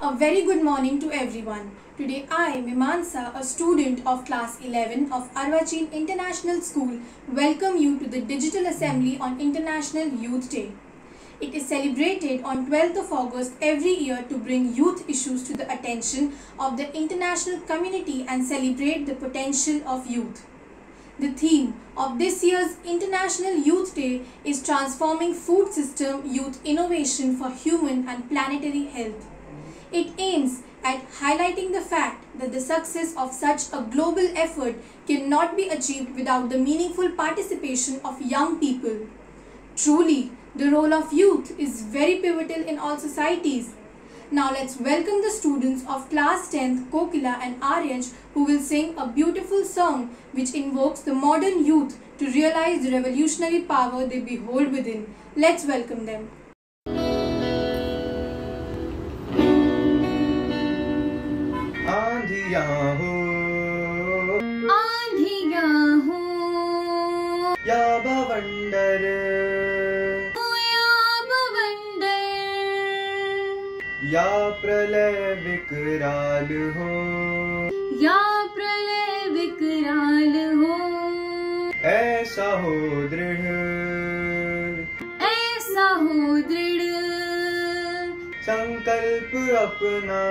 A very good morning to everyone. Today I, Mimansa, a student of class 11 of Arvachin International School, welcome you to the Digital Assembly on International Youth Day. It is celebrated on 12th of August every year to bring youth issues to the attention of the international community and celebrate the potential of youth. The theme of this year's International Youth Day is Transforming Food System Youth Innovation for Human and Planetary Health. It aims at highlighting the fact that the success of such a global effort cannot be achieved without the meaningful participation of young people. Truly, the role of youth is very pivotal in all societies. Now let's welcome the students of class 10th, Kokila and Aryansh, who will sing a beautiful song which invokes the modern youth to realize the revolutionary power they behold within. Let's welcome them. आंधियाँ हो या बवंडर या प्रलय विकराल हो ऐसा हो दृढ़ संकल्प अपना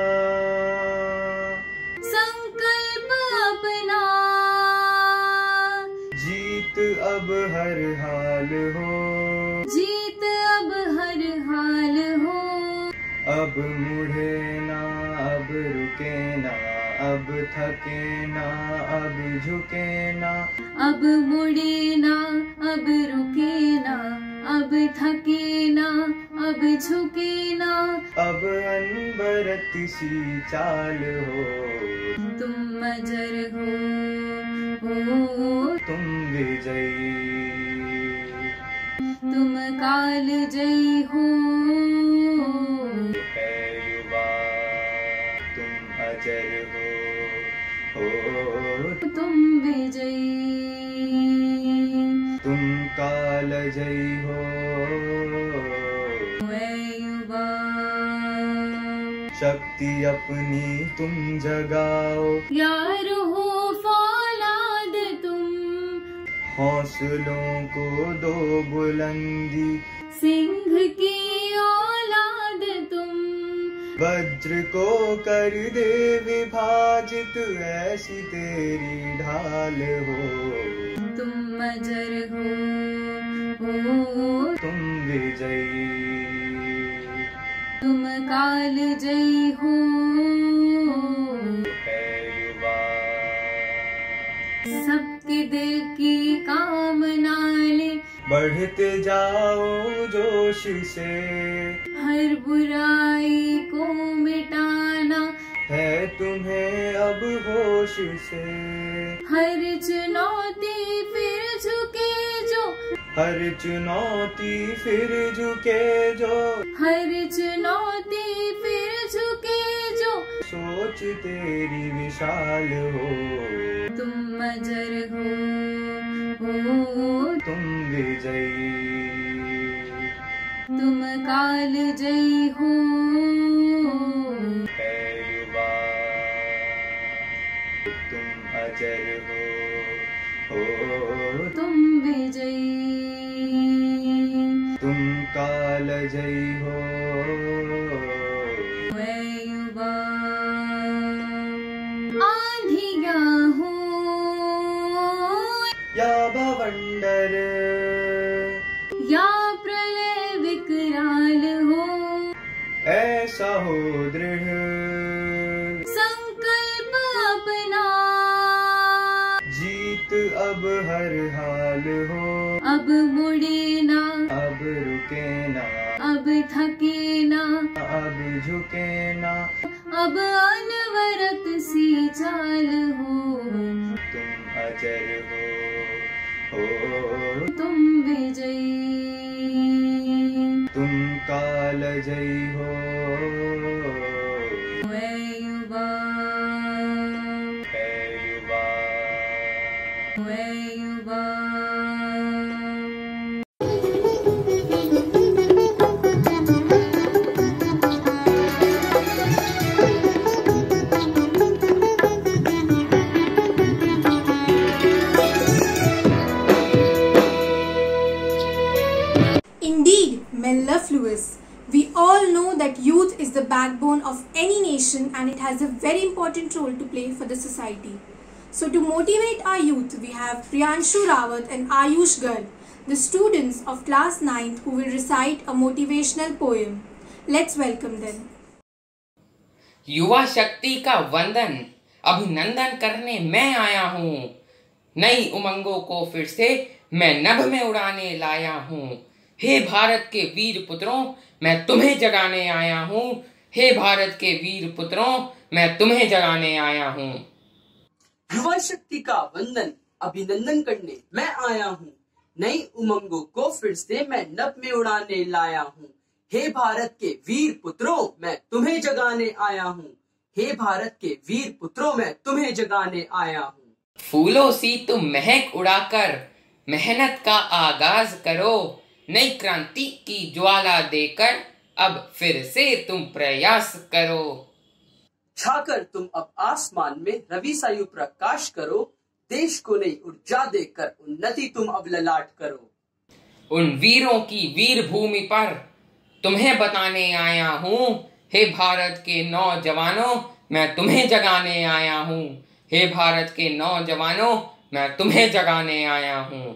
जीत अब हर हाल हो अब मुड़े ना अब रुके ना अब थके ना अब झुके ना अब मुड़े ना अब रुके ना अब थके ना अब झुके ना अब अनवरत सी चाल हो तुम अजर हो तुम विजयी तुम काल जयी हो है युवा तुम अजर हो तुम विजयी तुम काल जयी हो है युवा शक्ति अपनी तुम जगाओ यार हो फौलाद तुम हौसलों को दो बुलंदी सिंह की औलाद तुम वज्र को कर दे विभाजित ऐसी तेरी ढाल हो तुम अजर हो तुम विजयी तुम काल जयी हो है युवा सबके दिल की कामना ले बढ़ते जाओ जोश से हर बुराई को मिटाना है तुम्हें अब होश से हर चुनौती फिर झुके जो हर चुनौती फिर झुके जो हर चुनौती फिर झुके जो सोच तेरी विशाल हो तुम अजर हो तुम विजयी तुम काल जयी हो है युवा तुम अजर हो तुम विजयी तुम काल जयी हो है युवा आंधियाँ हो या बवंडर या प्रलय विकराल हो ऐसा हो दृढ़ संकल्प अपना जीत अब हर हाल हो अब मुड़े ना अब रुके ना अब थके ना अब झुके ना अब अनवरत सी चाल हो तुम अजर हो तुम विजयी तुम काल जयी हो है युवा है युवा है युवा mellifluous. We all know that youth is the backbone of any nation and it has a very important role to play for the society. So to motivate our youth, we have Priyanshu Rawat and Ayush Garg, the students of class 9th who will recite a motivational poem. Let's welcome them. युवा शक्ति का वंदन अभिनंदन करने मैं आया हूँ। नई उमंगों को फिर से मैं नभ में उड़ाने लाया हूँ। हे भारत के वीर पुत्रों, मैं तुम्हें जगाने आया हूँ। हे भारत के वीर पुत्रों, मैं तुम्हें जगाने आया हूँ। युवा शक्ति का वंदन अभिनंदन करने मैं आया हूँ। नई उमंगों को फिर से मैं नभ में उड़ाने लाया हूँ। हे भारत के वीर पुत्रों, मैं तुम्हें जगाने आया हूँ। हे भारत के वीर पुत्रों, मैं तुम्हें जगाने आया हूँ। फूलों सी तुम महक उड़ाकर मेहनत का आगाज करो। नई क्रांति की ज्वाला देकर अब फिर से तुम प्रयास करो। छाकर तुम अब आसमान में रवि सायु प्रकाश करो। देश को नई ऊर्जा देकर उन्नति तुम अब ललाट करो। उन वीरों की वीर भूमि पर तुम्हें बताने आया हूँ। हे भारत के नौजवानों, मैं तुम्हें जगाने आया हूँ। हे भारत के नौजवानों, मैं तुम्हें जगाने आया हूँ।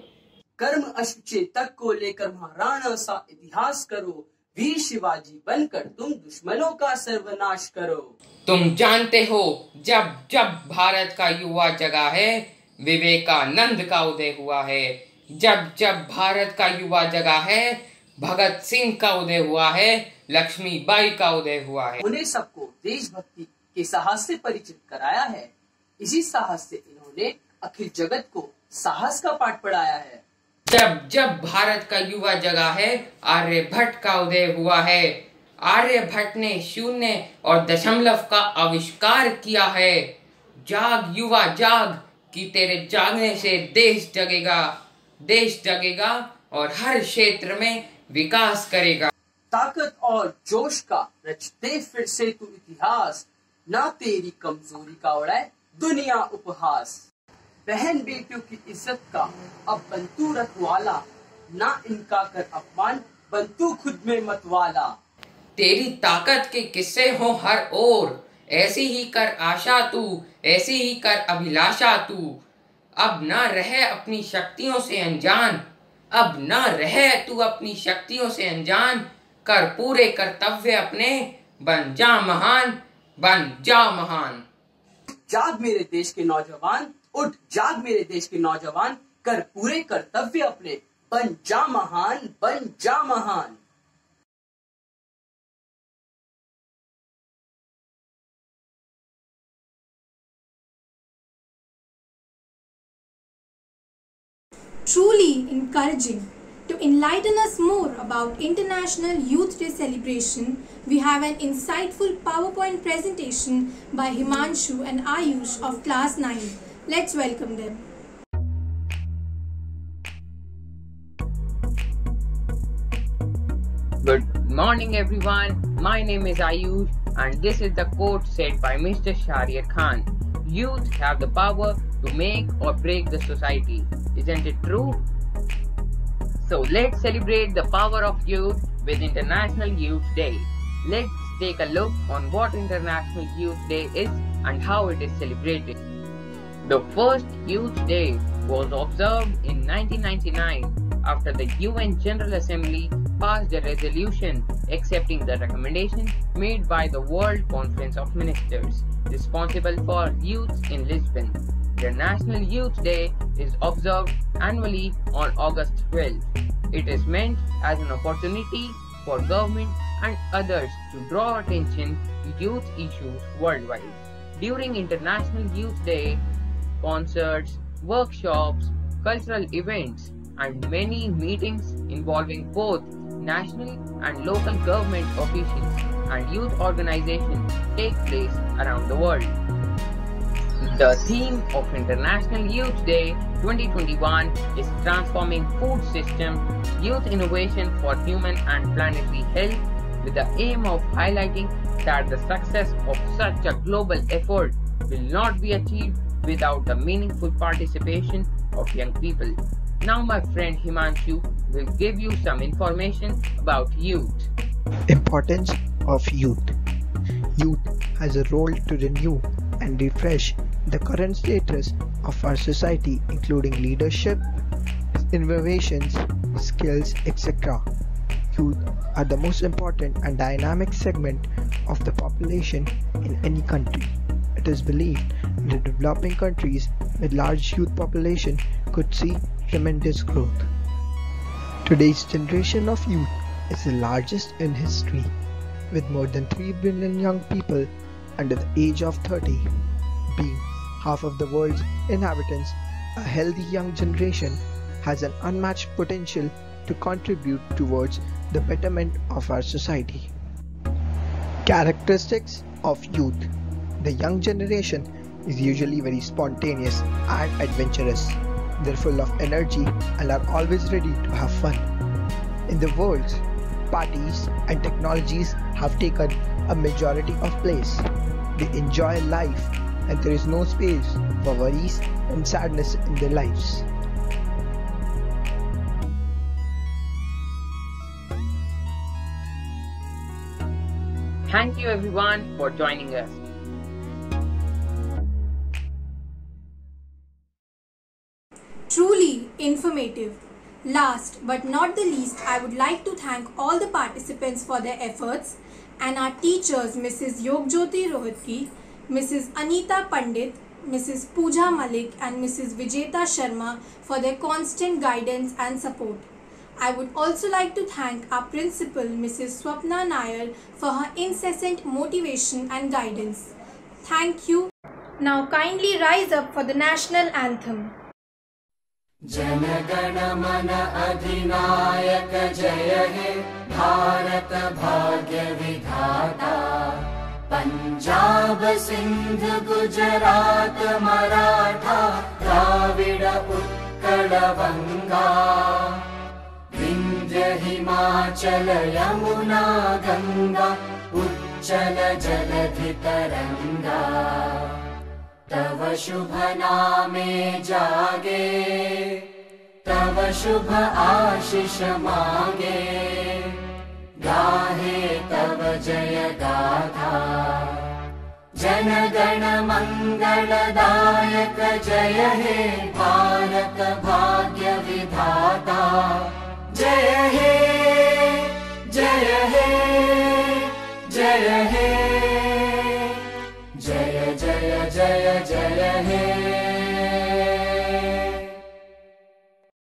कर्म अश्वचेतक को लेकर महाराणा सा इतिहास करो। वीर शिवाजी बनकर तुम दुश्मनों का सर्वनाश करो। तुम जानते हो जब जब भारत का युवा जगा है, विवेकानंद का उदय हुआ है। जब जब भारत का युवा जगा है, भगत सिंह का उदय हुआ है, लक्ष्मीबाई का उदय हुआ है। उन्हें सबको देशभक्ति के साहस से परिचित कराया है। इसी साहस से इन्होंने अखिल जगत को साहस का पाठ पढ़ाया है। जब जब भारत का युवा जगा है, आर्यभट्ट का उदय हुआ है। आर्यभट्ट ने शून्य और दशमलव का आविष्कार किया है। जाग युवा जाग, कि तेरे जागने से देश जगेगा। देश जगेगा और हर क्षेत्र में विकास करेगा। ताकत और जोश का रचते फिर से तू इतिहास। ना तेरी कमजोरी का उड़ाए दुनिया उपहास। बहन बेटियों की इज्जत का अब बन तू रखवाला। ना इनका कर अपमान, बन तू खुद में मतवाला। तेरी ताकत के किस्से हो हर ओर, ऐसी ही कर आशा तू, ऐसी ही कर अभिलाषा तू। अब न रहे अपनी शक्तियों से अनजान, अब न रहे तू अपनी शक्तियों से अनजान। कर पूरे कर्तव्य अपने, बन जा महान, बन जा महान। जाग मेरे देश के नौजवान, उठ जाग मेरे देश के नौजवान। कर पूरे कर्तव्य अपने, बन जा महान, बन जा महान। Truly encouraging. To enlighten us more about International Youth Day celebration, we have an insightful PowerPoint presentation by Himanshu and Ayush of class 9. Let's welcome them. Good morning everyone, my name is Ayush and this is the quote said by Mr. Shahryar Khan. Youth have the power to make or break the society. Isn't it true? So let's celebrate the power of youth with International Youth Day. Let's take a look on what International Youth Day is and how it is celebrated. The first Youth Day was observed in 1999 after the UN General Assembly passed a resolution accepting the recommendation made by the World Conference of Ministers responsible for youth in Lisbon. The National Youth Day is observed annually on August 12th. It is meant as an opportunity for government and others to draw attention to youth issues worldwide. During International Youth Day, concerts, workshops, cultural events, and many meetings involving both national and local government officials and youth organizations take place around the world. The theme of International Youth Day 2021 is Transforming Food System, Youth Innovation for Human and Planetary Health, with the aim of highlighting that the success of such a global effort will not be achieved without the meaningful participation of young people. Now my friend Himanshu will give you some information about youth. Importance of youth. Youth has a role to renew and refresh the current status of our society, including leadership, innovations, skills, etc. Youth are the most important and dynamic segment of the population in any country. It is believed that developing countries with large youth population could see tremendous growth. Today's generation of youth is the largest in history, with more than 3 billion young people under the age of 30. Being half of the world's inhabitants, a healthy young generation has an unmatched potential to contribute towards the betterment of our society. Characteristics of youth. The young generation is usually very spontaneous and adventurous. They're full of energy and are always ready to have fun. In the world, parties and technologies have taken a majority of place. They enjoy life and there is no space for worries and sadness in their lives. Thank you everyone for joining us. Truly informative. Last but not the least, I would like to thank all the participants for their efforts and our teachers Mrs. Yogjyoti Rohitgi, Mrs. Anita Pandit, Mrs. Pooja Malik and Mrs. Vijeta Sharma for their constant guidance and support. I would also like to thank our principal Mrs. Swapna Nair for her incessant motivation and guidance. Thank you. Now kindly rise up for the national anthem. जनगण मन अधिनायक जय हे भारत भाग्य विधाता पंजाब सिंध गुजरात मराठा द्राविड उत्कल बंगा विंध्य हिमाचल यमुना गंगा उच्चल जलधि तरंगा तव शुभ नामे जागे तव शुभ आशीष मांगे गाहे तव जय गाथा जन गण मंगलदायक जय हे भारत भाग्य विधाता जय हे जय हे जय हे जय जय जय जय हे